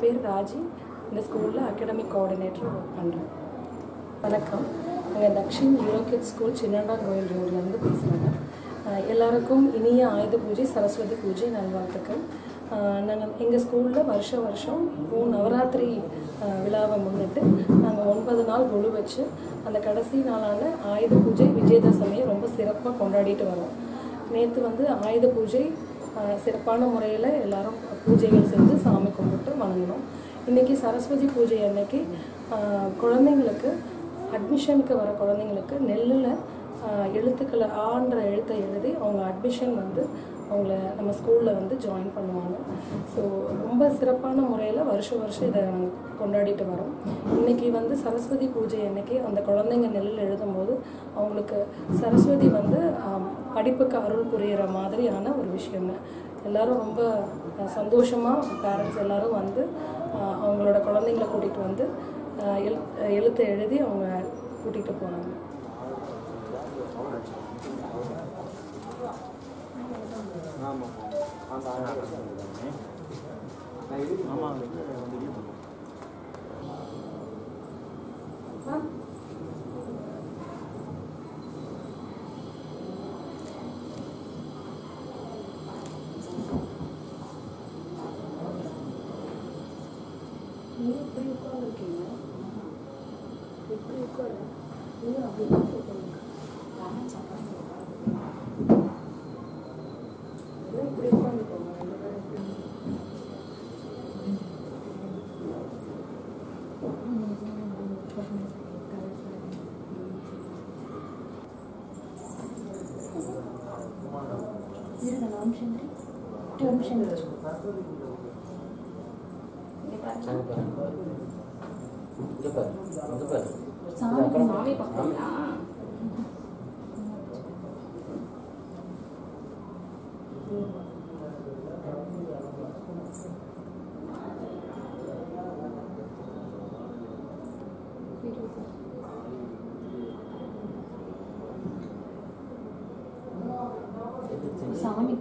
பேர் ராஜி. இந்த ஸ்கூலில் அகாடமிக் கோஆர்டினேட்டர் ஒர்க் பண்ணுறேன். வணக்கம். நாங்கள் தக்ஷின் யூரோ கிட்ஸ் ஸ்கூல் சின்னண்டாங்கோயில் ரோட்லேருந்து பேசுகிறேங்க. எல்லாருக்கும் இனிய ஆயுத பூஜை, சரஸ்வதி பூஜை நல்வாழ்த்துக்கள். நாங்கள் எங்கள் ஸ்கூலில் வருஷம் நவராத்திரி விழாவை முன்னிட்டு நாங்கள் 9 நாள் கொலு வச்சு அந்த கடைசி நாளான ஆயுத பூஜை விஜயதசமியை ரொம்ப சிறப்பாக கொண்டாடிட்டு வரோம். நேற்று ஆயுத பூஜை சிறப்பான முறையில் எல்லாரும் பூஜைகள் செஞ்சு சாமி கும்பிட்டு வணங்கினோம். இன்றைக்கி சரஸ்வதி பூஜை அன்னைக்கு குழந்தைங்களுக்கு அட்மிஷனுக்கு வர குழந்தைங்களுக்கு நெல்லில் எழுத்துக்களை ஆன்ற எழுத்தை எழுதி அவங்க அட்மிஷன் அவங்கள நம்ம ஸ்கூலில் ஜாயின் பண்ணுவாங்க. ஸோ ரொம்ப சிறப்பான முறையில் வருஷம் இதை நாங்கள் கொண்டாடிட்டு வரோம். இன்றைக்கி சரஸ்வதி பூஜை அன்னைக்கு அந்த குழந்தைங்க நெல்லில் எழுதும்போது அவங்களுக்கு சரஸ்வதி படிப்புக்கு அருள் புரிகிற மாதிரியான ஒரு விஷயங்க. எல்லோரும் ரொம்ப சந்தோஷமாக பேரண்ட்ஸ் எல்லோரும் அவங்களோட குழந்தைங்கள கூட்டிகிட்டு எழுத்தை எழுதி அவங்க கூட்டிகிட்டு போகிறாங்க. எப்படி உட்காந்துருக்கீங்க? எப்படி உட்காரு? அப்படி இப்படி உட்காந்துக்கோங்க. சாமி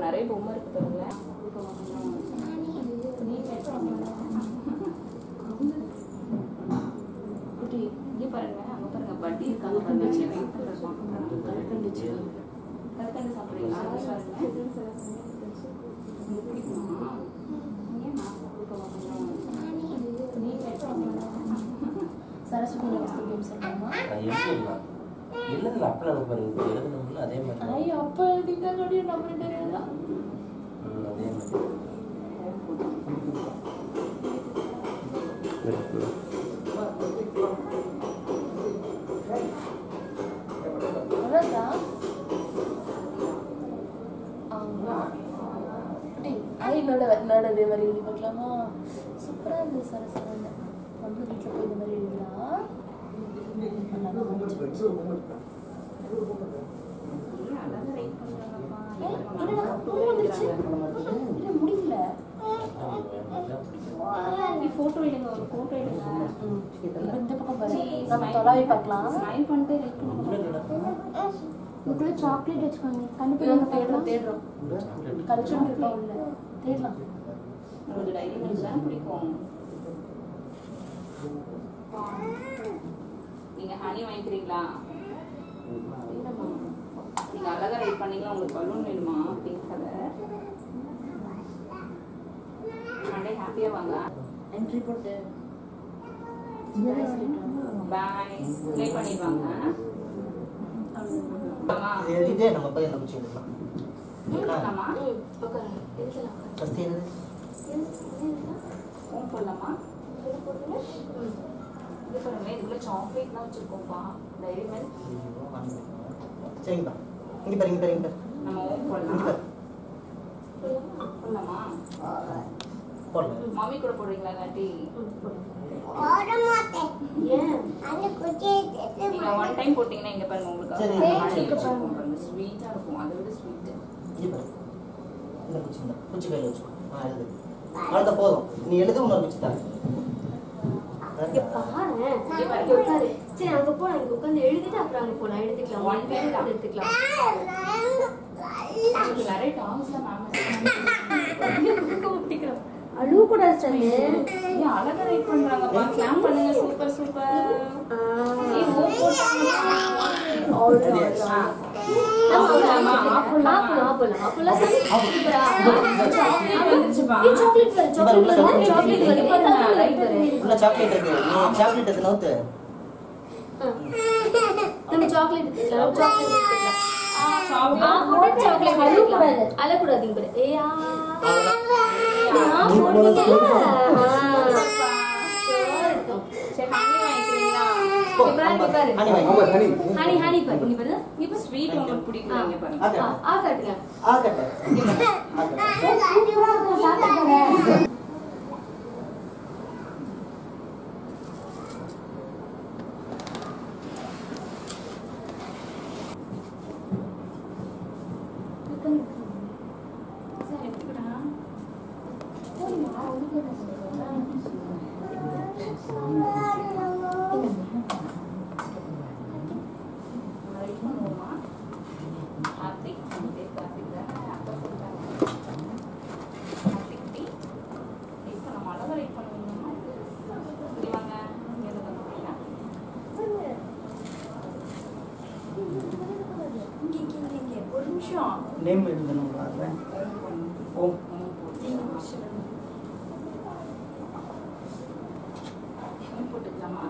நிறைய பொம்மை இருக்கு பாருங்களேன். இங்கே பாருங்க, அங்கே பாருங்க பட்டி இருக்காங்க. கல்கண்டு சாப்பிட்றீங்களா? சரஸ்வதி இல்ல அப்பல எழுதணும்ல அதே மாதிரி. ஐயோ அப்ப எழுதிட்டா கடிய நம்ம ரெண்டு எழுதலாம். அதே மாதிரி. வரதா? ஐ நட அதே மாதிரி எழுதி பார்க்கலாமா? சூப்பரா இருக்கு சரஸ்வதி. நம்ம வீட்டில் போய் இந்த மாதிரி எழுதலாம். முடியல. போட்டோ எடுங்க, ஒரு போட்டோ எடுங்க. இந்த பக்கம் பாரு, நம்ம தொலைவி பார்க்கலாம். ஸ்மைல் பண்ணிட்டு ரைட் பண்ணுங்க. இதுக்குள்ள சாக்லேட் வச்சுக்கோங்க. கண்டுபிடிங்க. தேடுறோம் கல்ச்சர் இருக்கா உள்ள தேடலாம். உங்களுக்கு டைரி மில்க் தான் பிடிக்கும். நீங்க ஹனி வாங்கிக்கிறீங்களா? நீங்க அழகா ரைட் பண்ணீங்களா? உங்களுக்கு பலூன் வேணுமா? Pink colour. மண்டே ஹாப்பியா வாங்க. என்ட்ரி போட்டு பை ப்ளே பண்ணிடுவாங்க. அம்மா இதே நம்ம போய் நம்ம செய்யலாம். அம்மா பக்கத்துல எழுதலாம். ஃபர்ஸ்ட் எழுது. ஓம் பண்ணலாமா? இது போடுங்க. இது பாருங்க, இதுக்குள்ள சாக்லேட்லாம் வச்சிருக்கோம்ப்பா. Diary milk. சரிப்பா. இங்க பாருங்க. நம்ம ஓம் பண்ணலாம். பண்ணலாமா? போடலாம். மாமி கூட போடுறீங்களா காட்டி? போட மாட்டேன். ஏன்? அந்த குச்சி நீங்க ஒன் டைம் போட்டீங்கன்னா இங்க பாருங்க உங்களுக்கு பாருங்க ஸ்வீட்டா இருக்கும். அதை விட ஸ்வீட். இங்க பாருங்க. இந்த குச்சி கையில வச்சுக்கோ. எழுது. அவ்வளோ போதும். நீ எழுது, உனக்கு குச்சி தான். இங்க பாரு. இங்க பாரு. சரி அங்க போலாம், இங்க உட்காந்து எழுதிட்டு அப்புறம் அங்க போலாம். எடுத்துக்கலாம், ஒன் டைம் எடுத்துக்கலாம். நிறைய டான்ஸ்ல மேம் அழுவ கூடாது சாமி. அழகா ரைட் பண்றாங்கப்பா. கிளாப் பண்ணுங்க. Super super. அழக்கூடாதீங்க. ஸ்வீட் உங்களுக்கு பிடிக்கும் பாருங்க. நேம் எழுதணும். ஓம் போட்டுக்கலாமா?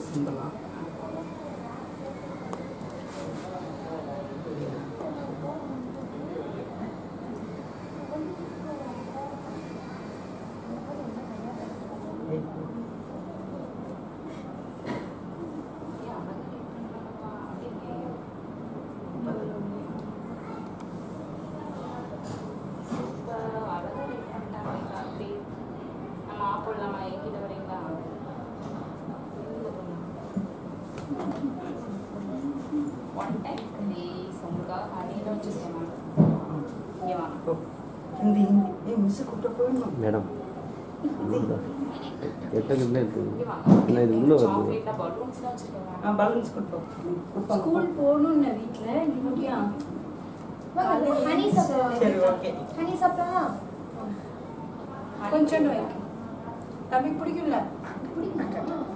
சிம்பிளா மேடம் எத்தனை இருக்குது இது உள்ள வருது. பலூன்ஸ் கொடுப்போம். ஸ்கூல் போகணும்னு வீட்டில் இது முடியும். ஹனி சாப்பிடலாம். சரி ஓகே. ஹனி சாப்பிடலாம். கொஞ்சம் தம்பிக்கு பிடிக்கும்ல? பிடிக்கும்.